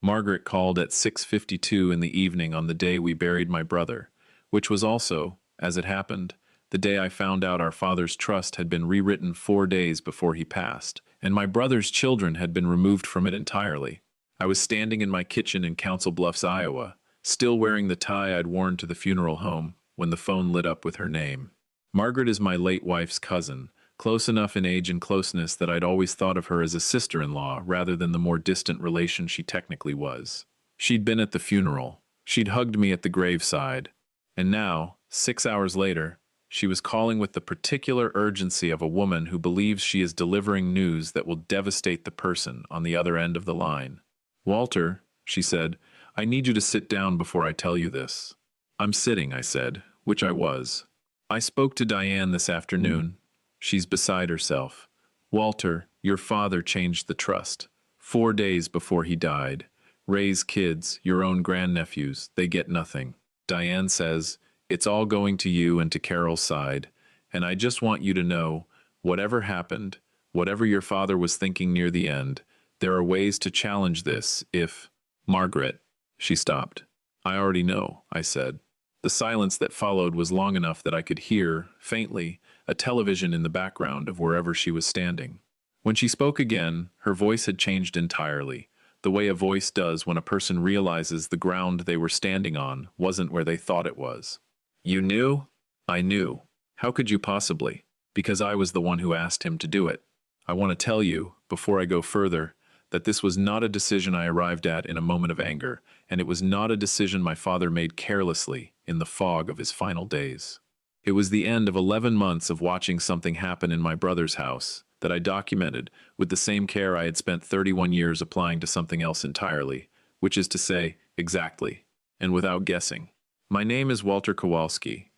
Margaret called at 6:52 in the evening on the day we buried my brother, which was also, as it happened, the day I found out our father's trust had been rewritten 4 days before he passed, and my brother's children had been removed from it entirely. I was standing in my kitchen in Council Bluffs, Iowa, still wearing the tie I'd worn to the funeral home, when the phone lit up with her name. Margaret is my late wife's cousin, close enough in age and closeness that I'd always thought of her as a sister-in-law rather than the more distant relation she technically was. She'd been at the funeral. She'd hugged me at the graveside. And now, 6 hours later, she was calling with the particular urgency of a woman who believes she is delivering news that will devastate the person on the other end of the line. "Walter," she said, "I need you to sit down before I tell you this." "I'm sitting," I said, which I was. "I spoke to Diane this afternoon. She's beside herself. Walter, your father changed the trust. 4 days before he died. Ray's kids, your own grandnephews, they get nothing. Diane says, it's all going to you and to Carol's side, and I just want you to know, whatever happened, whatever your father was thinking near the end, there are ways to challenge this if—" "Margaret," she stopped. "I already know," I said. The silence that followed was long enough that I could hear, faintly, a television in the background of wherever she was standing. When she spoke again, her voice had changed entirely, the way a voice does when a person realizes the ground they were standing on wasn't where they thought it was. "You knew?" "I knew. How could you possibly? Because I was the one who asked him to do it. I want to tell you, before I go further, that this was not a decision I arrived at in a moment of anger, and it was not a decision my father made carelessly in the fog of his final days. It was the end of 11 months of watching something happen in my brother's house that I documented with the same care I had spent 31 years applying to something else entirely, which is to say, exactly, and without guessing. My name is Walter Kowalski.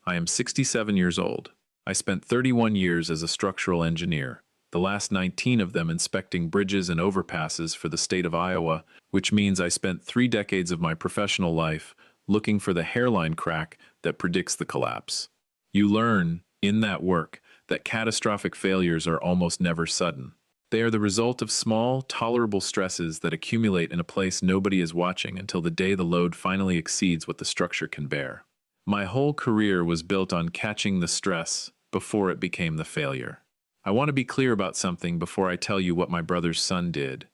I am 67 years old. I spent 31 years as a structural engineer, the last 19 of them inspecting bridges and overpasses for the state of Iowa, which means I spent 3 decades of my professional life looking for the hairline crack that predicts the collapse. You learn, in that work, that catastrophic failures are almost never sudden. They are the result of small, tolerable stresses that accumulate in a place nobody is watching until the day the load finally exceeds what the structure can bear. My whole career was built on catching the stress before it became the failure. I want to be clear about something before I tell you what my brother's son did,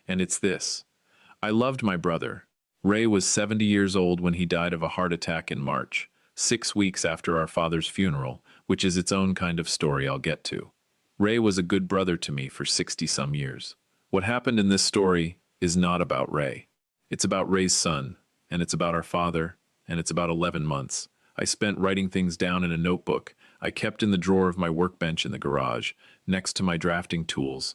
and it's this. I loved my brother. Ray was 70 years old when he died of a heart attack in March, 6 weeks after our father's funeral, which is its own kind of story I'll get to. Ray was a good brother to me for 60-some years. What happened in this story is not about Ray. It's about Ray's son, and it's about our father, and it's about 11 months. I spent writing things down in a notebook I kept in the drawer of my workbench in the garage, next to my drafting tools,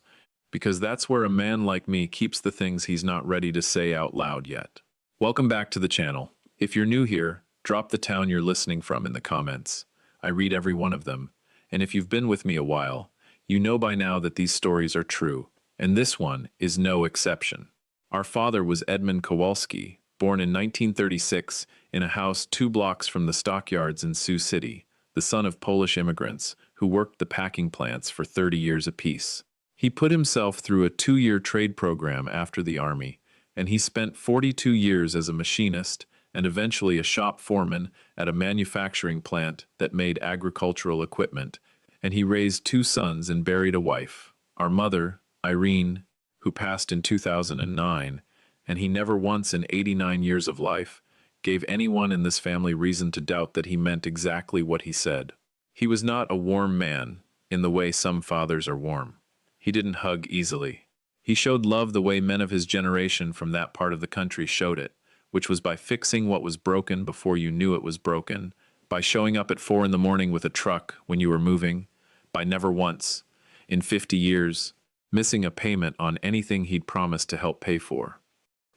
because that's where a man like me keeps the things he's not ready to say out loud yet. Welcome back to the channel. If you're new here, drop the town you're listening from in the comments. I read every one of them, and if you've been with me a while, you know by now that these stories are true, and this one is no exception. Our father was Edmund Kowalski, born in 1936 in a house 2 blocks from the stockyards in Sioux City, the son of Polish immigrants who worked the packing plants for 30 years apiece. He put himself through a 2-year trade program after the Army, and he spent 42 years as a machinist and eventually a shop foreman at a manufacturing plant that made agricultural equipment, and he raised 2 sons and buried a wife, our mother, Irene, who passed in 2009, and he never once in 89 years of life gave anyone in this family reason to doubt that he meant exactly what he said. He was not a warm man in the way some fathers are warm. He didn't hug easily. He showed love the way men of his generation from that part of the country showed it, which was by fixing what was broken before you knew it was broken, by showing up at 4 in the morning with a truck when you were moving, by never once, in 50 years, missing a payment on anything he'd promised to help pay for.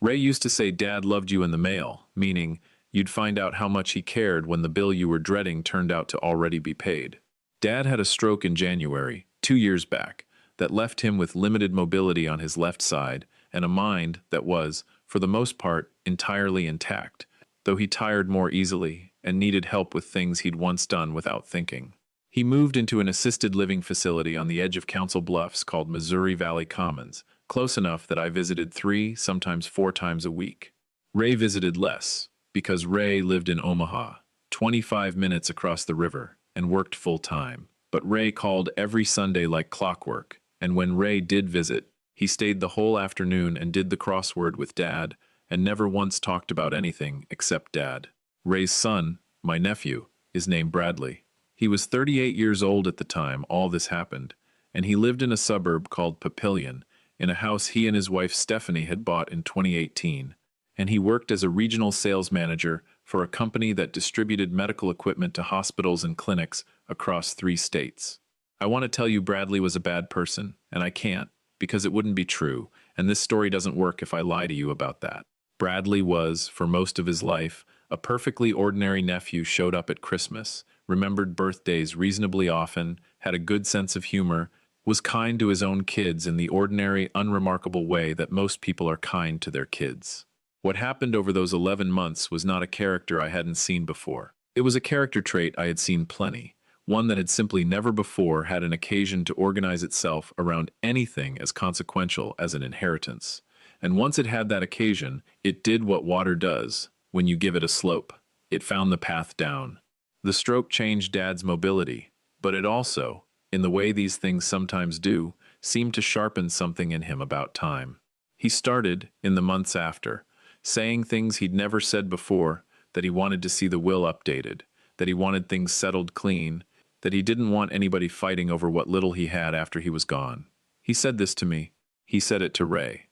Ray used to say Dad loved you in the mail, meaning you'd find out how much he cared when the bill you were dreading turned out to already be paid. Dad had a stroke in January, 2 years back, that left him with limited mobility on his left side and a mind that was, for the most part, entirely intact, though he tired more easily and needed help with things he'd once done without thinking. He moved into an assisted living facility on the edge of Council Bluffs called Missouri Valley Commons, close enough that I visited 3, sometimes 4 times a week. Ray visited less, because Ray lived in Omaha, 25 minutes across the river, and worked full-time. But Ray called every Sunday like clockwork, and when Ray did visit, he stayed the whole afternoon and did the crossword with Dad, and never once talked about anything except Dad. Ray's son, my nephew, is named Bradley. He was 38 years old at the time all this happened, and he lived in a suburb called Papillion, in a house he and his wife Stephanie had bought in 2018, and he worked as a regional sales manager for a company that distributed medical equipment to hospitals and clinics across 3 states. I want to tell you Bradley was a bad person, and I can't, because it wouldn't be true, and this story doesn't work if I lie to you about that. Bradley was, for most of his life, a perfectly ordinary nephew, showed up at Christmas, remembered birthdays reasonably often, had a good sense of humor, was kind to his own kids in the ordinary, unremarkable way that most people are kind to their kids. What happened over those 11 months was not a character I hadn't seen before. It was a character trait I had seen plenty, one that had simply never before had an occasion to organize itself around anything as consequential as an inheritance. And once it had that occasion, it did what water does when you give it a slope. It found the path down. The stroke changed Dad's mobility, but it also, in the way these things sometimes do, seemed to sharpen something in him about time. He started, in the months after, saying things he'd never said before, that he wanted to see the will updated, that he wanted things settled clean, that he didn't want anybody fighting over what little he had after he was gone. He said this to me. He said it to Ray.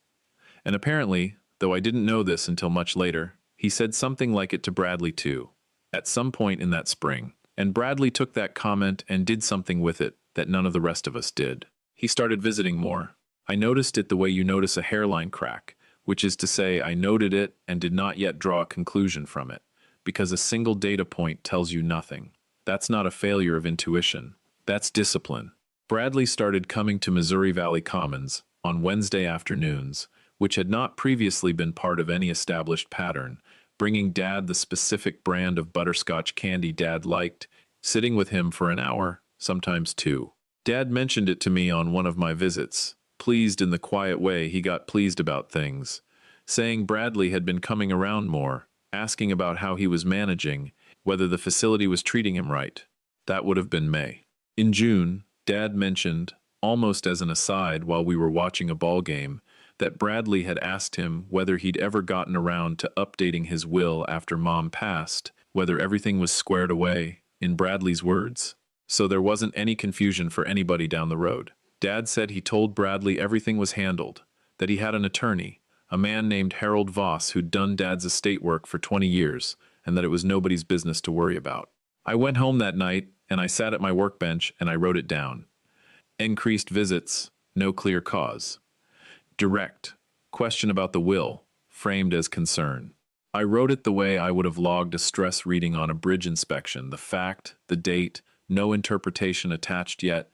And apparently, though I didn't know this until much later, he said something like it to Bradley too, at some point in that spring. And Bradley took that comment and did something with it that none of the rest of us did. He started visiting more. I noticed it the way you notice a hairline crack, which is to say I noted it and did not yet draw a conclusion from it, because a single data point tells you nothing. That's not a failure of intuition. That's discipline. Bradley started coming to Missouri Valley Commons on Wednesday afternoons, which had not previously been part of any established pattern, bringing Dad the specific brand of butterscotch candy Dad liked, sitting with him for an hour, sometimes 2. Dad mentioned it to me on one of my visits, pleased in the quiet way he got pleased about things, saying Bradley had been coming around more, asking about how he was managing, whether the facility was treating him right. That would have been May. In June, Dad mentioned, almost as an aside while we were watching a ball game, that Bradley had asked him whether he'd ever gotten around to updating his will after Mom passed, whether everything was squared away, in Bradley's words. So there wasn't any confusion for anybody down the road. Dad said he told Bradley everything was handled, that he had an attorney, a man named Harold Voss who'd done Dad's estate work for 20 years, and that it was nobody's business to worry about. I went home that night, and I sat at my workbench and I wrote it down. Increased visits, no clear cause. Direct, question about the will, framed as concern. I wrote it the way I would have logged a stress reading on a bridge inspection, the fact, the date, no interpretation attached yet,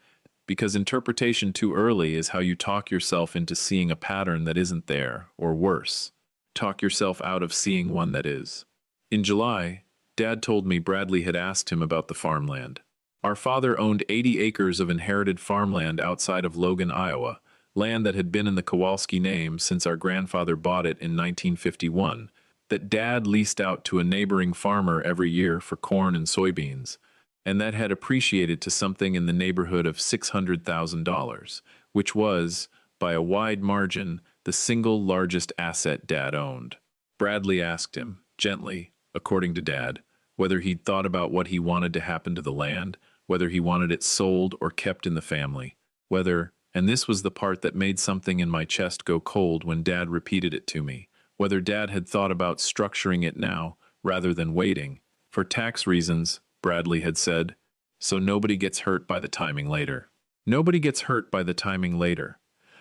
because interpretation too early is how you talk yourself into seeing a pattern that isn't there, or worse, talk yourself out of seeing one that is. In July, Dad told me Bradley had asked him about the farmland. Our father owned 80 acres of inherited farmland outside of Logan, Iowa, land that had been in the Kowalski name since our grandfather bought it in 1951, that Dad leased out to a neighboring farmer every year for corn and soybeans, and that had appreciated to something in the neighborhood of $600,000, which was, by a wide margin, the single largest asset Dad owned. Bradley asked him, gently, according to Dad, whether he'd thought about what he wanted to happen to the land, whether he wanted it sold or kept in the family, whether, and this was the part that made something in my chest go cold when Dad repeated it to me, whether Dad had thought about structuring it now rather than waiting. For tax reasons, Bradley had said, so nobody gets hurt by the timing later. Nobody gets hurt by the timing later.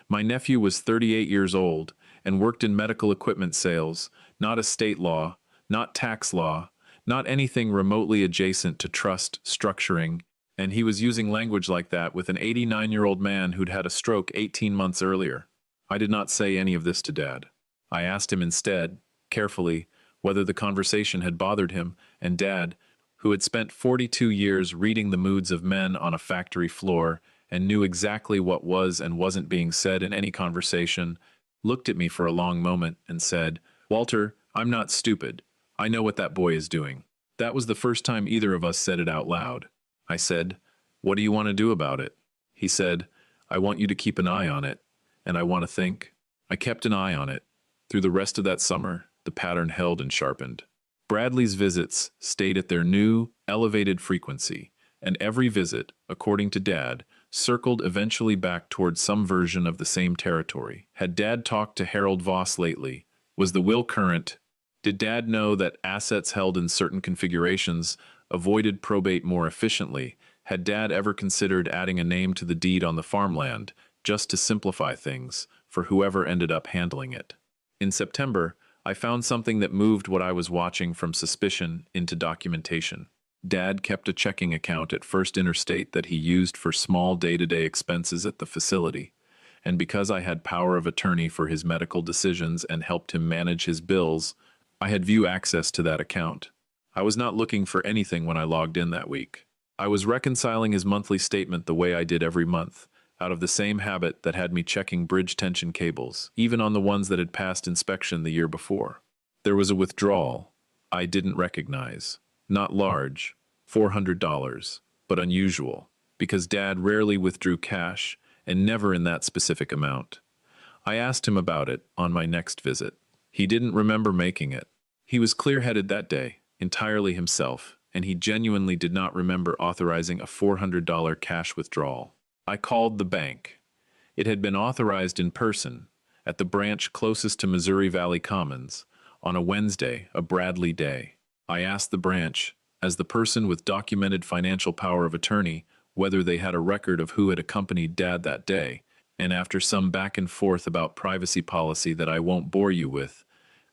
My nephew was 38 years old and worked in medical equipment sales, not estate law, not tax law, not anything remotely adjacent to trust structuring, and he was using language like that with an 89-year-old man who'd had a stroke 18 months earlier. I did not say any of this to Dad. I asked him instead, carefully, whether the conversation had bothered him, and Dad, who had spent 42 years reading the moods of men on a factory floor and knew exactly what was and wasn't being said in any conversation, looked at me for a long moment and said, "Walter, I'm not stupid. I know what that boy is doing." That was the first time either of us said it out loud. I said, "What do you want to do about it?" He said, "I want you to keep an eye on it, and I want to think." I kept an eye on it. Through the rest of that summer, the pattern held and sharpened. Bradley's visits stayed at their new, elevated frequency, and every visit, according to Dad, circled eventually back towards some version of the same territory. Had Dad talked to Harold Voss lately? Was the will current? Did Dad know that assets held in certain configurations avoided probate more efficiently? Had Dad ever considered adding a name to the deed on the farmland, just to simplify things, for whoever ended up handling it? In September, I found something that moved what I was watching from suspicion into documentation. Dad kept a checking account at First Interstate that he used for small day-to-day expenses at the facility, and because I had power of attorney for his medical decisions and helped him manage his bills, I had view access to that account. I was not looking for anything when I logged in that week. I was reconciling his monthly statement the way I did every month, out of the same habit that had me checking bridge tension cables, even on the ones that had passed inspection the year before. There was a withdrawal I didn't recognize. Not large, $400, but unusual, because Dad rarely withdrew cash and never in that specific amount. I asked him about it on my next visit. He didn't remember making it. He was clear-headed that day, entirely himself, and he genuinely did not remember authorizing a $400 cash withdrawal. I called the bank. It had been authorized in person, at the branch closest to Missouri Valley Commons, on a Wednesday, a Bradley day. I asked the branch, as the person with documented financial power of attorney, whether they had a record of who had accompanied Dad that day, and after some back and forth about privacy policy that I won't bore you with,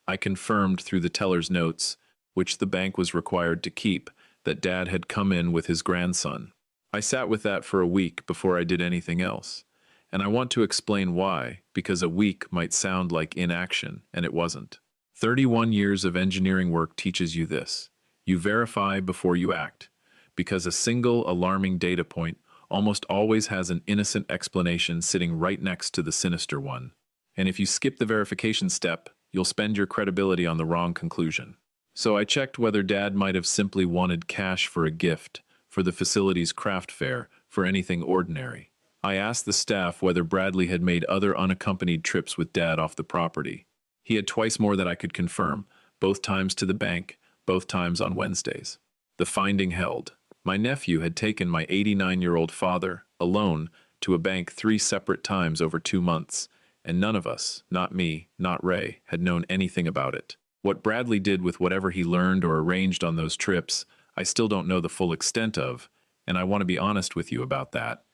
I confirmed through the teller's notes, which the bank was required to keep, that Dad had come in with his grandson. I sat with that for a week before I did anything else, and I want to explain why, because a week might sound like inaction, and it wasn't. 31 years of engineering work teaches you this. You verify before you act, because a single alarming data point almost always has an innocent explanation sitting right next to the sinister one. And if you skip the verification step, you'll spend your credibility on the wrong conclusion. So I checked whether Dad might have simply wanted cash for a gift, for the facility's craft fair, for anything ordinary. I asked the staff whether Bradley had made other unaccompanied trips with Dad off the property. He had twice more that I could confirm, both times to the bank, both times on Wednesdays. The finding held. My nephew had taken my 89-year-old father, alone, to a bank 3 separate times over 2 months, and none of us, not me, not Ray, had known anything about it. What Bradley did with whatever he learned or arranged on those trips, I still don't know the full extent of, and I want to be honest with you about that,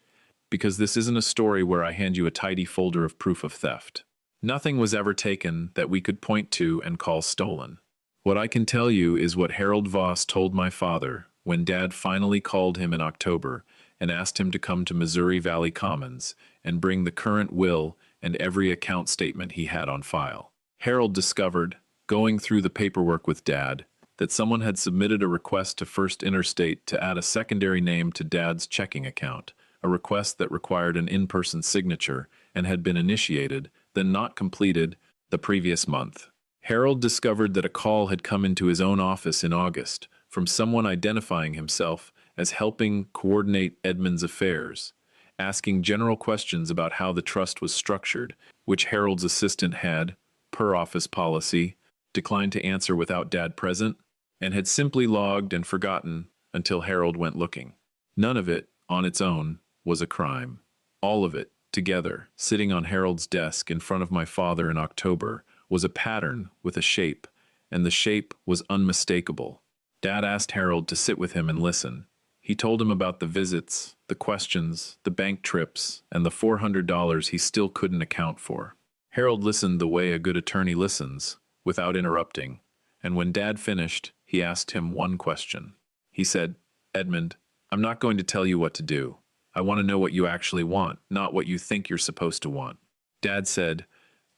because this isn't a story where I hand you a tidy folder of proof of theft. Nothing was ever taken that we could point to and call stolen. What I can tell you is what Harold Voss told my father when Dad finally called him in October and asked him to come to Missouri Valley Commons and bring the current will and every account statement he had on file. Harold discovered, going through the paperwork with Dad, that someone had submitted a request to First Interstate to add a secondary name to Dad's checking account, a request that required an in-person signature and had been initiated, then not completed, the previous month. Harold discovered that a call had come into his own office in August from someone identifying himself as helping coordinate Edmund's affairs, asking general questions about how the trust was structured, which Harold's assistant had, per office policy, declined to answer without Dad present, and had simply logged and forgotten until Harold went looking. None of it, on its own, was a crime. All of it, together, sitting on Harold's desk in front of my father in October, was a pattern with a shape, and the shape was unmistakable. Dad asked Harold to sit with him and listen. He told him about the visits, the questions, the bank trips, and the $400 he still couldn't account for. Harold listened the way a good attorney listens, without interrupting, and when Dad finished, he asked him one question. He said, "Edmund, I'm not going to tell you what to do. I want to know what you actually want, not what you think you're supposed to want." Dad said,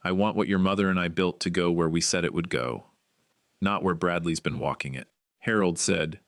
"I want what your mother and I built to go where we said it would go, not where Bradley's been walking it." Harold said,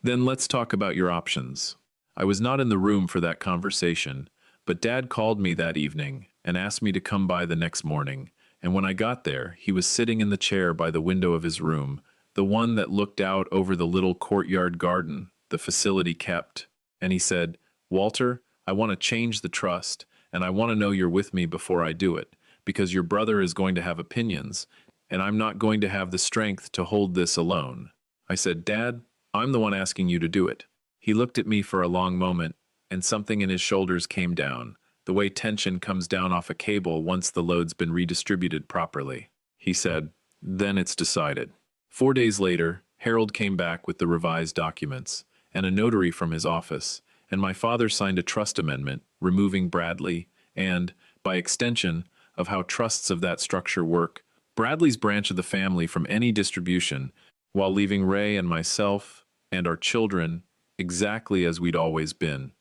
"Then let's talk about your options. I was not in the room for that conversation, but Dad called me that evening and asked me to come by the next morning, and when I got there, he was sitting in the chair by the window of his room, the one that looked out over the little courtyard garden the facility kept, and he said, "Walter, I want to change the trust, and I want to know you're with me before I do it, because your brother is going to have opinions, and I'm not going to have the strength to hold this alone." I said, "Dad, I'm the one asking you to do it." He looked at me for a long moment, and something in his shoulders came down, the way tension comes down off a cable once the load's been redistributed properly. He said, "Then it's decided." 4 days later, Harold came back with the revised documents and a notary from his office, and my father signed a trust amendment removing Bradley and, by extension, of how trusts of that structure work, Bradley's branch of the family from any distribution, while leaving Ray and myself and our children exactly as we'd always been.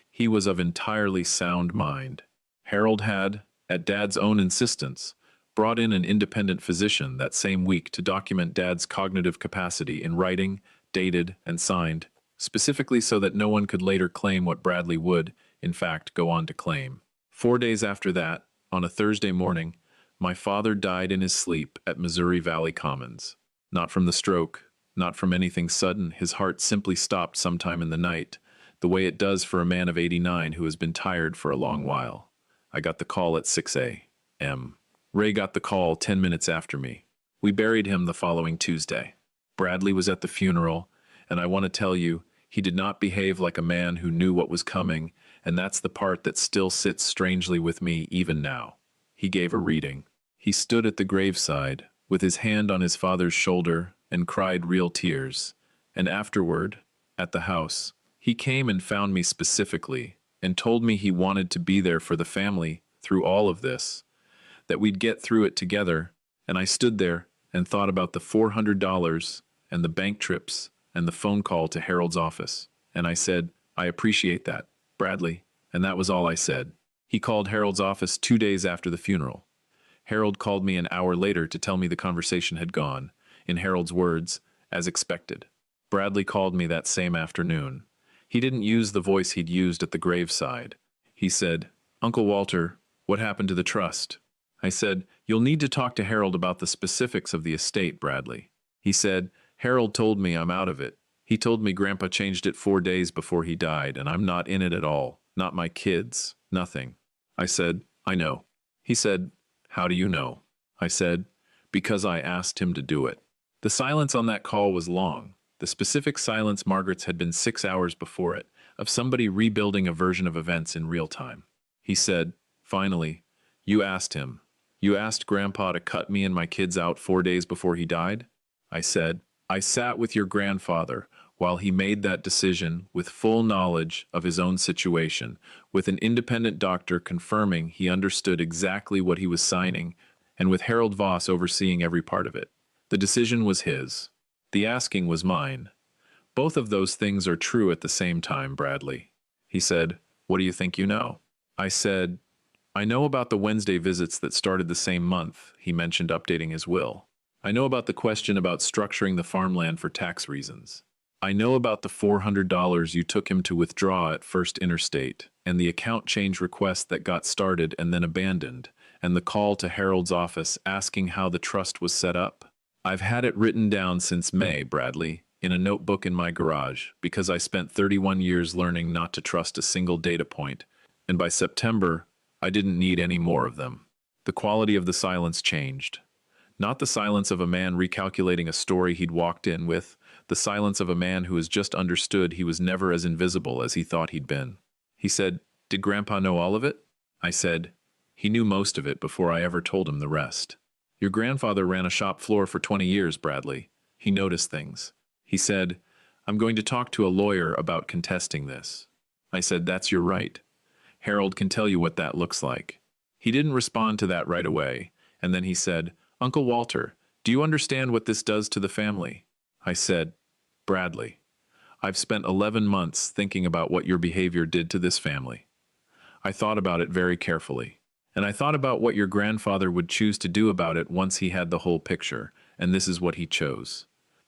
He was of entirely sound mind. Harold had, at Dad's own insistence, brought in an independent physician that same week to document Dad's cognitive capacity in writing, dated, and signed, specifically so that no one could later claim what Bradley would, in fact, go on to claim. 4 days after that, on a Thursday morning, my father died in his sleep at Missouri Valley Commons. Not from the stroke, not from anything sudden. His heart simply stopped sometime in the night, the way it does for a man of 89 who has been tired for a long while. I got the call at 6 a.m. Ray got the call 10 minutes after me. We buried him the following Tuesday. Bradley was at the funeral, and I want to tell you, he did not behave like a man who knew what was coming, and that's the part that still sits strangely with me even now. He gave a reading. He stood at the graveside, with his hand on his father's shoulder, and cried real tears. And afterward, at the house, he came and found me specifically, and told me he wanted to be there for the family through all of this, that we'd get through it together, and I stood there and thought about the $400 and the bank trips and the phone call to Harold's office, and I said, "I appreciate that, Bradley," and that was all I said. He called Harold's office 2 days after the funeral. Harold called me an hour later to tell me the conversation had gone, in Harold's words, as expected. Bradley called me that same afternoon. He didn't use the voice he'd used at the graveside. He said, "Uncle Walter, what happened to the trust?" I said, "You'll need to talk to Harold about the specifics of the estate, Bradley." He said, "Harold told me I'm out of it. He told me Grandpa changed it 4 days before he died, and I'm not in it at all. Not my kids. Nothing." I said, "I know." He said, "How do you know?" I said, "Because I asked him to do it." The silence on that call was long. The specific silence Margaret's had been 6 hours before it, of somebody rebuilding a version of events in real time. He said, finally, "You asked him. You asked Grandpa to cut me and my kids out 4 days before he died?" I said, "I sat with your grandfather while he made that decision with full knowledge of his own situation, with an independent doctor confirming he understood exactly what he was signing, and with Harold Voss overseeing every part of it. The decision was his. The asking was mine. Both of those things are true at the same time, Bradley." He said, "What do you think you know?" I said, "I know about the Wednesday visits that started the same month," he mentioned updating his will. "I know about the question about structuring the farmland for tax reasons. I know about the $400 you took him to withdraw at First Interstate, and the account change request that got started and then abandoned, and the call to Harold's office asking how the trust was set up. I've had it written down since May, Bradley, in a notebook in my garage, because I spent 31 years learning not to trust a single data point, and by September, I didn't need any more of them." The quality of the silence changed. Not the silence of a man recalculating a story he'd walked in with, the silence of a man who has just understood he was never as invisible as he thought he'd been. He said, "Did Grandpa know all of it?" I said, "He knew most of it before I ever told him the rest. Your grandfather ran a shop floor for 20 years, Bradley. He noticed things." He said, "I'm going to talk to a lawyer about contesting this." I said, "That's your right. Harold can tell you what that looks like." He didn't respond to that right away, and then he said, "Uncle Walter, do you understand what this does to the family?" I said, "Bradley, I've spent 11 months thinking about what your behavior did to this family. I thought about it very carefully, and I thought about what your grandfather would choose to do about it once he had the whole picture, and this is what he chose.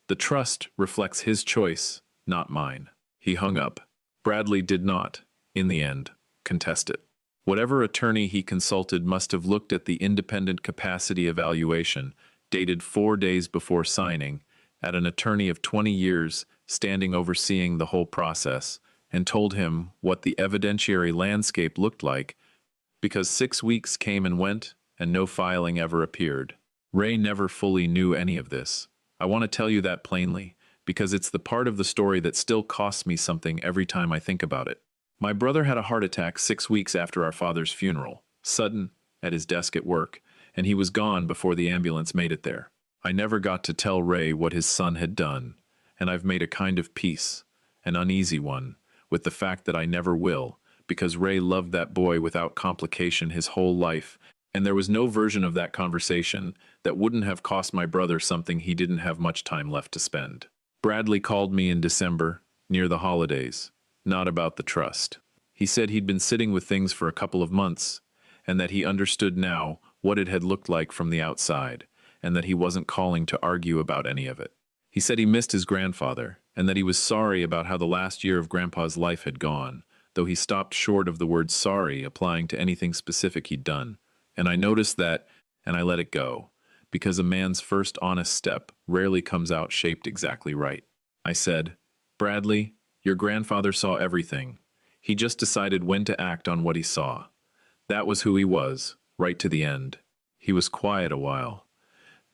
The trust reflects his choice, not mine." He hung up. Bradley did not, in the end, contest it. Whatever attorney he consulted must have looked at the independent capacity evaluation, dated 4 days before signing, at an attorney of 20 years standing overseeing the whole process, and told him what the evidentiary landscape looked like, because 6 weeks came and went, and no filing ever appeared. Ray never fully knew any of this. I want to tell you that plainly, because it's the part of the story that still costs me something every time I think about it. My brother had a heart attack 6 weeks after our father's funeral, sudden, at his desk at work, and he was gone before the ambulance made it there. I never got to tell Ray what his son had done, and I've made a kind of peace, an uneasy one, with the fact that I never will, because Ray loved that boy without complication his whole life, and there was no version of that conversation that wouldn't have cost my brother something he didn't have much time left to spend. Bradley called me in December, near the holidays, not about the trust. He said he'd been sitting with things for a couple of months, and that he understood now what it had looked like from the outside, and that he wasn't calling to argue about any of it. He said he missed his grandfather, and that he was sorry about how the last year of Grandpa's life had gone, though he stopped short of the word sorry applying to anything specific he'd done. And I noticed that, and I let it go, because a man's first honest step rarely comes out shaped exactly right. I said, Bradley, your grandfather saw everything. He just decided when to act on what he saw. That was who he was, right to the end. He was quiet a while.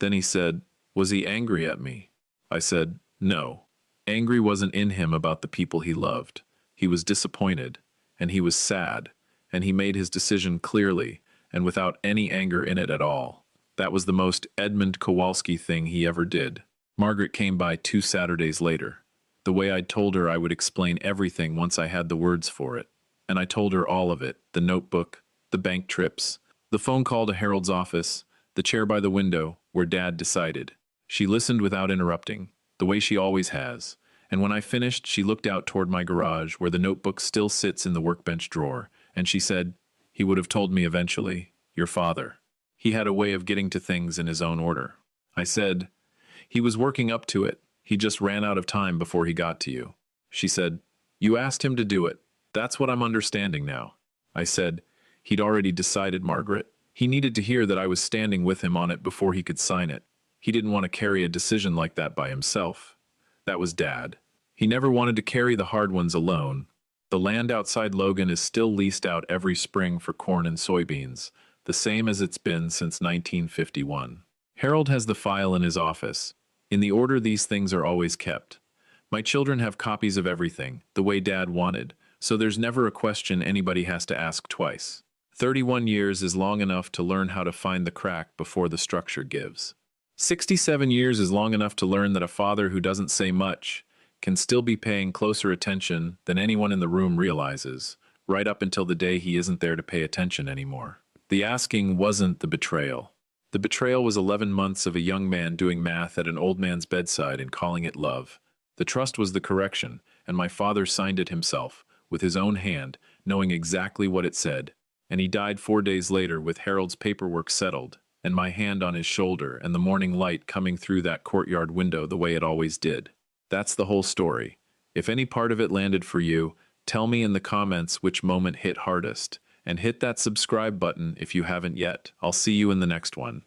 Then he said, was he angry at me? I said, no. Angry wasn't in him about the people he loved. He was disappointed, and he was sad, and he made his decision clearly, and without any anger in it at all. That was the most Edmund Kowalski thing he ever did. Margaret came by 2 Saturdays later. The way I'd told her I would explain everything once I had the words for it. And I told her all of it, the notebook, the bank trips, the phone call to Harold's office, the chair by the window, where Dad decided. She listened without interrupting, the way she always has, and when I finished, she looked out toward my garage, where the notebook still sits in the workbench drawer, and she said, he would have told me eventually, your father. He had a way of getting to things in his own order. I said, he was working up to it. He just ran out of time before he got to you. She said, you asked him to do it. That's what I'm understanding now. I said, he'd already decided, Margaret. He needed to hear that I was standing with him on it before he could sign it. He didn't want to carry a decision like that by himself. That was Dad. He never wanted to carry the hard ones alone. The land outside Logan is still leased out every spring for corn and soybeans, the same as it's been since 1951. Harold has the file in his office, in the order these things are always kept. My children have copies of everything, the way Dad wanted, so there's never a question anybody has to ask twice. 31 years is long enough to learn how to find the crack before the structure gives. 67 years is long enough to learn that a father who doesn't say much can still be paying closer attention than anyone in the room realizes, right up until the day he isn't there to pay attention anymore. The asking wasn't the betrayal. The betrayal was 11 months of a young man doing math at an old man's bedside and calling it love. The trust was the correction, and my father signed it himself, with his own hand, knowing exactly what it said. And he died 4 days later with Harold's paperwork settled, and my hand on his shoulder and the morning light coming through that courtyard window the way it always did. That's the whole story. If any part of it landed for you, tell me in the comments which moment hit hardest, and hit that subscribe button if you haven't yet. I'll see you in the next one.